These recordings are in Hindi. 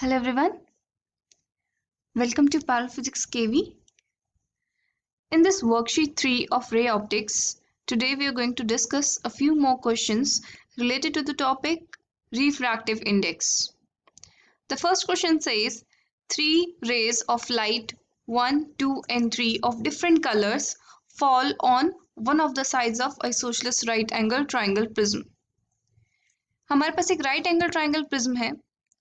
Hello everyone, welcome to Paraphysics KV. In this worksheet 3 of ray optics, today we are going to discuss a few more questions related to the topic refractive index. The first question says, three rays of light 1, 2 and 3 of different colors fall on one of the sides of isosceles right angle triangle prism. हमारे पास एक राइट एंगल ट्रायंगल प्रिज्म है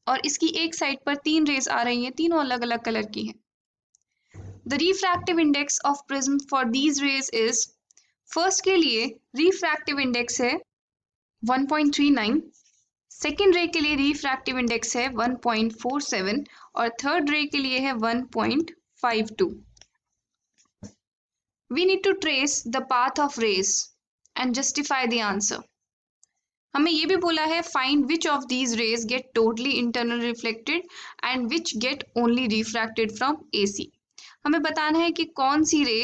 और इसकी एक साइड पर तीन रेज आ रही हैं, तीनों अलग अलग कलर की हैं. The refractive index of prism for these rays is, first के लिए refractive index है 1.39, second ray के लिए refractive index है 1.47 और third ray के लिए है 1.52. We need to trace the path of rays and justify the answer. हमें ये भी बोला है find which of these rays get totally internally reflected and which get only refracted from AC. हमें बताना है कि कौन सी रे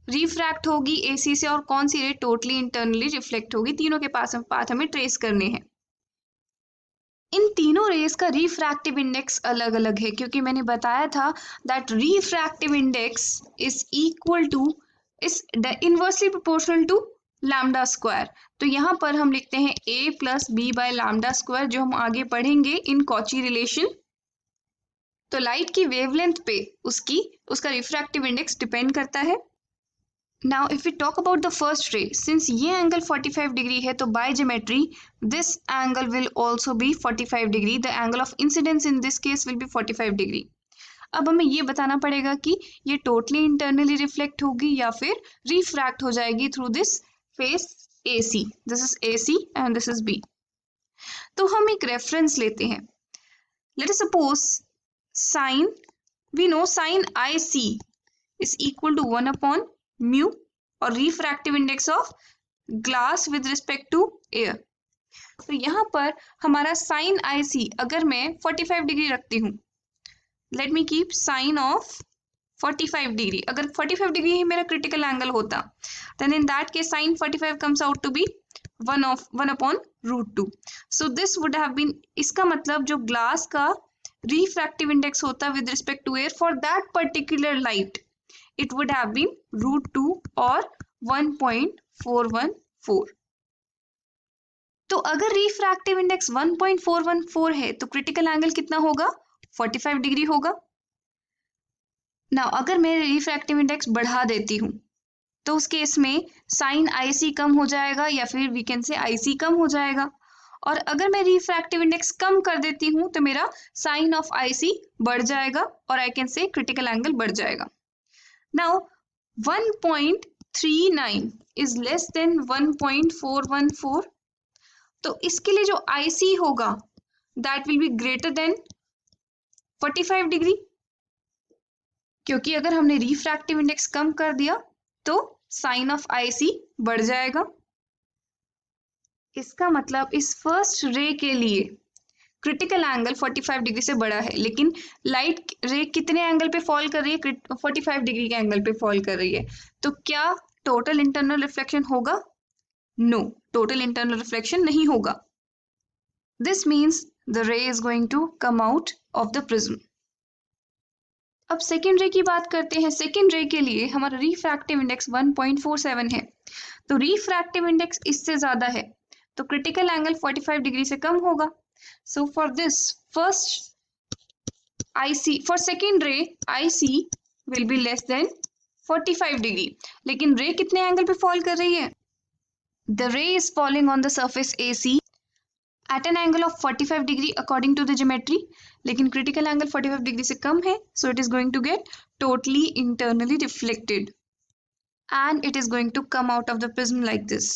रिफ्रैक्ट होगी AC से और कौन सी रे टोटली इंटरनली रिफ्लेक्ट होगी. तीनों के पाथ हमें ट्रेस करने हैं. इन तीनों रेस का रिफ्रैक्टिव इंडेक्स अलग अलग है क्योंकि मैंने बताया था that refractive index is equal to is inversely proportional to lambda square. तो यहाँ पर हम लिखते हैं a plus B by lambda square, जो हम आगे पढ़ेंगे इन कॉची रिलेशन. तो लाइट की वेवलेंथ पे उसका रिफ्रैक्टिव इंडेक्स डिपेंड करता है. Now if we talk about the first ray, since ये एंगल 45 डिग्री है तो by geometry this angle will also be 45 degree. The angle of incidence in this case will be 45 degree. अब हमें ये बताना पड़ेगा कि ये टोटली इंटरनली रिफ्लेक्ट होगी या फिर रिफ्रैक्ट हो जाएगी through this face AC. This is AC and this is B. तो हम एक रेफरेंस लेते हैं. Let us suppose sin, we know sin IC is equal to 1 upon mu और refractive index of glass with respect to air. तो यहाँ पर हमारा sin IC अगर मैं 45 डिग्री रखती हूँ, let me keep sin of 45 degree. अगर 45 डिग्री ही मेरा क्रिटिकल एंगल होता, then in that case sin 45 comes out to be 1 upon root 2. So this would have been, इसका मतलब जो ग्लास का refractive index होता with respect to air for that particular light, it would have been root 2 or 1.414. तो अगर refractive index 1.414 है तो critical angle कितना होगा? 45 डिग्री होगा. Now अगर मैं refractive index बढ़ा देती हूँ तो उस केस में sin IC कम हो जाएगा या फिर we can say IC कम हो जाएगा. और अगर मैं रिफ्रैक्टिव इंडेक्स कम कर देती हूँ तो मेरा साइन ऑफ IC बढ़ जाएगा और I can say critical angle बढ़ जाएगा. Now 1.39 is less than 1.414. तो इसके लिए जो IC होगा that will be greater than 45 degree, क्योंकि अगर हमने रिफ्रैक्टिव इंडेक्स कम कर दिया तो साइन ऑफ IC बढ़ जाएगा. इसका मतलब इस फर्स्ट रे के लिए क्रिटिकल एंगल 45 डिग्री से बड़ा है, लेकिन लाइट रे कितने एंगल पे फॉल कर रही है? 45 डिग्री के एंगल पे फॉल कर रही है. तो क्या टोटल इंटरनल रिफ्लेक्शन होगा? नो, टोटल इंटरनल रिफ्लेक्शन नहीं होगा. This means the ray is going to come out of the prism. अब सेकेंड रे की बात करते हैं. सेकेंड रे के लिए हमारा रिफ्रैक्टिव इंडेक्स 1.47 है, तो रिफ्रैक्टिव इंडेक्स इससे ज्यादा है तो क्रिटिकल एंगल 45 डिग्री से कम होगा. So for this first IC, for second रे IC will be less than 45 degree. लेकिन रे कितने एंगल पे फॉल कर रही है? The ray is falling on the surface AC at an angle of 45 degree according to the geometry, लेकिन क्रिटिकल एंगल 45 डिग्री से कम है, so it is going to get totally internally reflected and it is going to come out of the prism like this.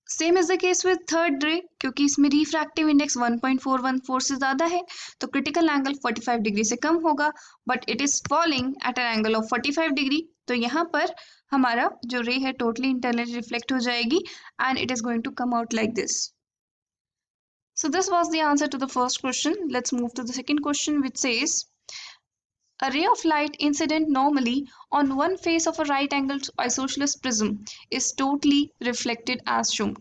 Same is the case with third ray, क्योंकि इसमें रिफ्रैक्टिव इंडेक्स 1.414 से ज्यादा है तो क्रिटिकल एंगल 45 डिग्री से कम होगा, but it is falling eight an angle of 45 degree. तो यहाँ पर हमारा जो रे है टोटली इंटरनली रिफ्लेक्ट हो जाएगी and it is going to come out like this. So this was the answer to the first question. Let's move to the second question, which says a ray of light incident normally on one face of a right angled isosceles prism is totally reflected as shown.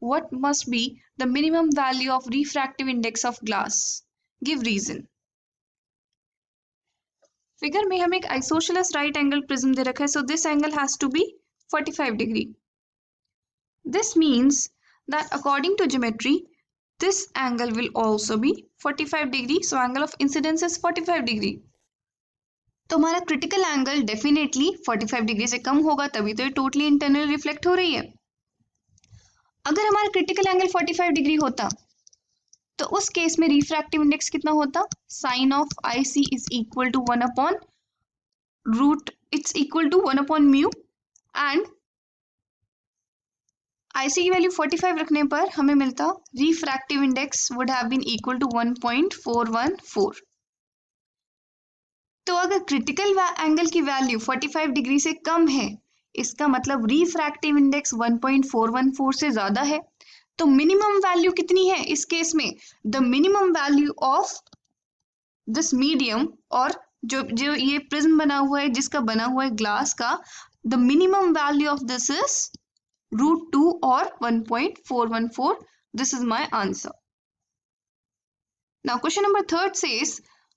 What must be the minimum value of refractive index of glass? Give reason. Figure में हमें एक आइसोसेलेस राइट एंगल प्रिज्म दे रखा है, so this angle has to be 45 degree. This means that according to geometry this angle will also be 45 degree, so angle of incidence is 45 degree। तो हमारा क्रिटिकल एंगल डेफिनेटली 45 डिग्री से कम होगा, तभी तो ये टोटली इंटरनल रिफ्लेक्ट हो रही है। अगर हमारा क्रिटिकल एंगल 45 डिग्री होता तो उस केस में रिफ्रैक्टिव इंडेक्स कितना होता? Sine of I C is equal to 1 upon root, it's equal to 1 upon mu, and IC की वैल्यू 45 रखने पर हमें मिलता refractive index would have been equal to 1.414। तो अगर क्रिटिकल एंगल की वैल्यू 45 डिग्री से कम है, इसका मतलब रिफ्रैक्टिव इंडेक्स 1.414 से ज्यादा है। तो मिनिमम वैल्यू कितनी है इस केस में? The minimum value of this medium, और जो जो ये प्रिज्म बना हुआ है, जिसका बना हुआ है ग्लास का, the minimum value of this is √2 or 1.414. This is my answer. Now question number 3 says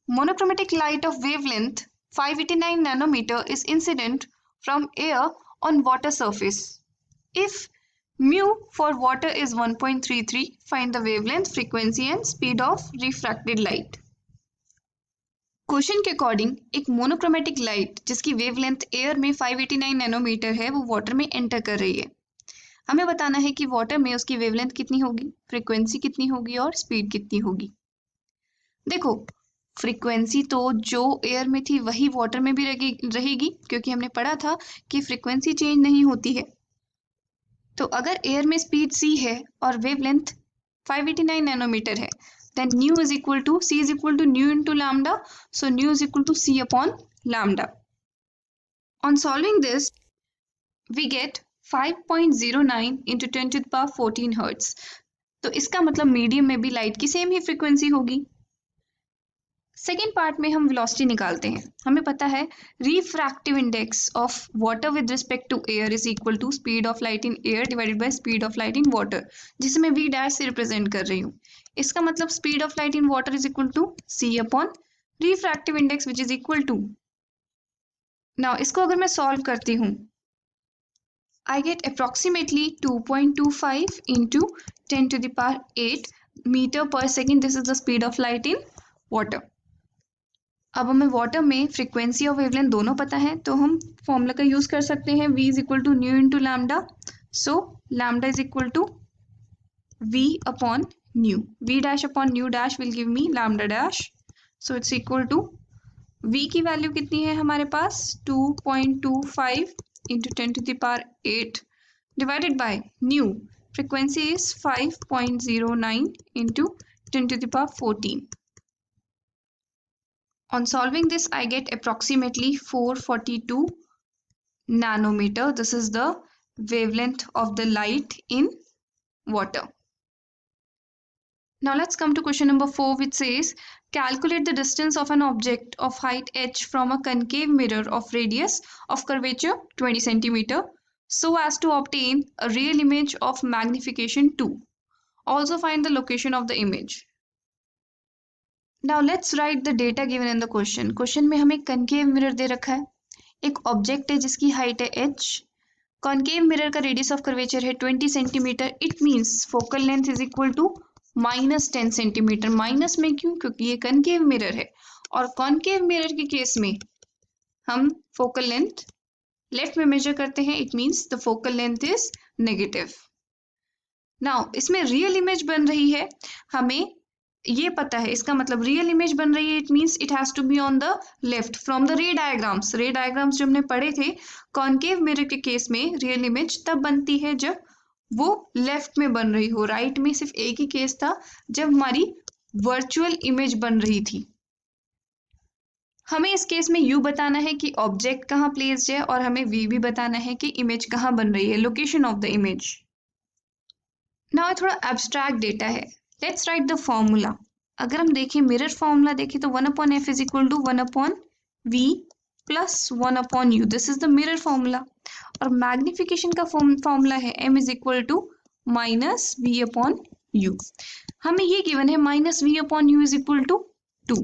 monochromatic light of wavelength 589 nanometer is incident from air on water surface. If mu for water is 1.33, find the wavelength, frequency and speed of refracted light. Question के अकॉर्डिंग एक मोनोक्रोमेटिक लाइट जिसकी वेवलेंथ एयर में 589 नैनोमीटर है, वो वाटर में एंटर कर रही है। हमें बताना है कि वाटर में उसकी वेवलेंथ कितनी होगी, फ्रीक्वेंसी कितनी होगी और स्पीड कितनी होगी। देखो, फ्रीक्वेंसी तो जो एयर में थी वही वाटर में भी रहेगी, क्योंकि हमने पढ़ा था कि फ्रीक्वेंसी चेंज नहीं होती है। तो अगर एयर में स्पीड c है और वेवलेंथ 589 नैनोमीटर है, then nu is equal to c is equal to nu into lambda, so nu is equal to c upon lambda. On solving this, we get 5.09 into 10 to the power 14 hertz. तो इसका मतलब मीडियम में भी लाइट की सेम ही फ्रीक्वेंसी होगी। सेकेंड पार्ट में हम वेलोसिटी निकालते हैं। हमें पता है refractive index of water with respect to air is equal to speed of light in air divided by speed of light in water, जिसे मैं v डैश से रिप्रेजेंट कर रही हूँ। इसका मतलब speed of light in water is equal to c upon refractive index which is equal to. Now इसको अगर मैं सॉल्व करती हूँ, I get approximately 2.25 into 10 to the power 8 meter per second. This is the speed of light in water. अब हमें वाटर में फ्रीक्वेंसी और वेवलेंथ दोनों पता है, तो हम फॉर्मूला का यूज कर सकते हैं। v is equal to nu into lambda, so lambda is equal to v upon nu. v dash upon nu dash will give me lambda dash, so it's equal to v की वैल्यू कितनी है हमारे पास 2.25 into 10 to the power 8 divided by nu, frequency is 5.09 into 10 to the power 14. On solving this, I get approximately 442 nanometer. This is the wavelength of the light in water. Now let's come to question number 4, which says calculate the distance of an object of height h from a concave mirror of radius of curvature 20 centimeter so as to obtain a real image of magnification 2. Also find the location of the image. Now let's write the data given in the question. Question में हमें concave mirror दे रखा है, एक ऑब्जेक्ट है जिसकी हाइट है h, कॉन्केव मिरर का रेडियस ऑफ कर्वेचर है 20 centimetre. It means focal length is equal to -10 centimetre. Minus में क्यों? क्योंकि ये कनकेव मिरर है, और कॉन्केव मिरर के केस में हम फोकल लेंथ लेफ्ट में मेजर करते हैं। It means the focal length is negative. Now इसमें रियल इमेज बन रही है, हमें ये पता है, इसका मतलब रियल इमेज बन रही है। It means it has to be on the left from the ray diagrams. Ray diagrams जो हमने पढ़े थे कॉन्केव मिरर के केस में, रियल इमेज तब बनती है जब वो लेफ्ट में बन रही हो। राइट में सिर्फ एक ही केस था, जब हमारी वर्चुअल इमेज बन रही थी। हमें इस केस में यू बताना है कि ऑब्जेक्ट कहाँ प्लेस्ड है, और हमें वी भी बताना है कि इमेज कहाँ बन रही है, location of the image. Now थोड़ा एब्स्ट्रैक्ट डेटा है, लेट्स राइट द फॉर्मूला। अगर हम देखें मिरर फॉर्मूला देखें तो 1/f is equal to 1/v plus 1/u। This is the mirror formula. और मैग्निफिकेशन का फॉर्मूला है m is equal to -v/u। हमें ये गिवन है -v/u इज इक्वल टू 2।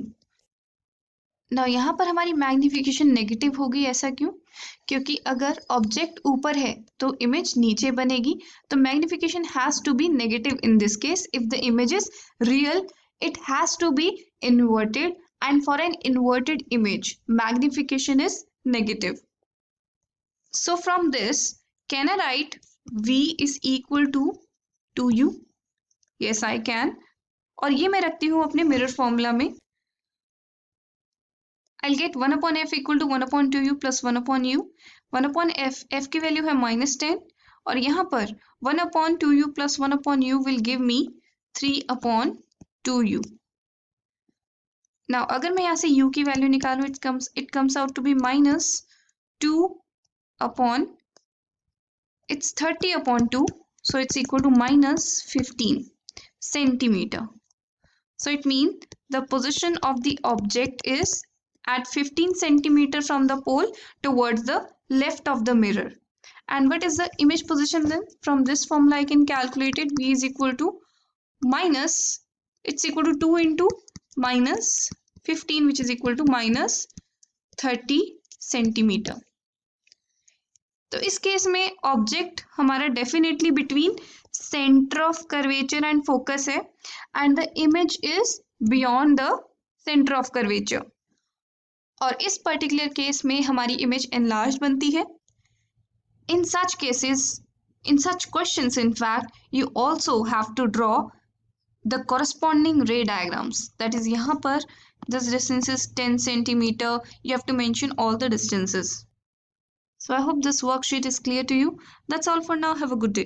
ना यहाँ पर हमारी मैग्निफिकेशन नेगेटिव होगी, ऐसा क्यों? क्योंकि अगर ऑब्जेक्ट ऊपर है तो इमेज नीचे बनेगी, तो magnification has to be negative in this case. If the image is real, it has to be inverted, and for an inverted image magnification is negative. So from this, can I write v is equal to 2u? Yes, I can. और ये मैं रखती हूँ अपने मिरर फॉर्मूला में. I'll get 1 upon f equal to 1 upon 2u plus 1 upon u. 1 upon f की वैल्यू है -10, और यहाँ पर 1 upon 2u plus 1 upon u will give me 3 upon 2u. Now अगर मैं यहाँ से u की वैल्यू निकालूँ, it comes out to be -2 upon, it's 30 upon 2, so it's equal to -15 centimeter. So it means the position of the object is at 15 centimeter from the pole towards the left of the mirror. And what is the image position then? From this formula I can calculate it. V is equal to it's equal to 2 into -15, which is equal to -30 centimeter. तो इस केस में ऑब्जेक्ट हमारा definitely between centre of curvature and focus है, and the image is beyond the centre of curvature. और इस पर्टिकुलर केस में हमारी इमेज एनलार्ज बनती है. In such cases, in such questions, in fact you also have to draw the corresponding ray diagrams. That is, यहाँ पर this distance is 10 centimeter. You have to mention all the distances. So I hope this worksheet is clear to you. That's all for now. Have a good day.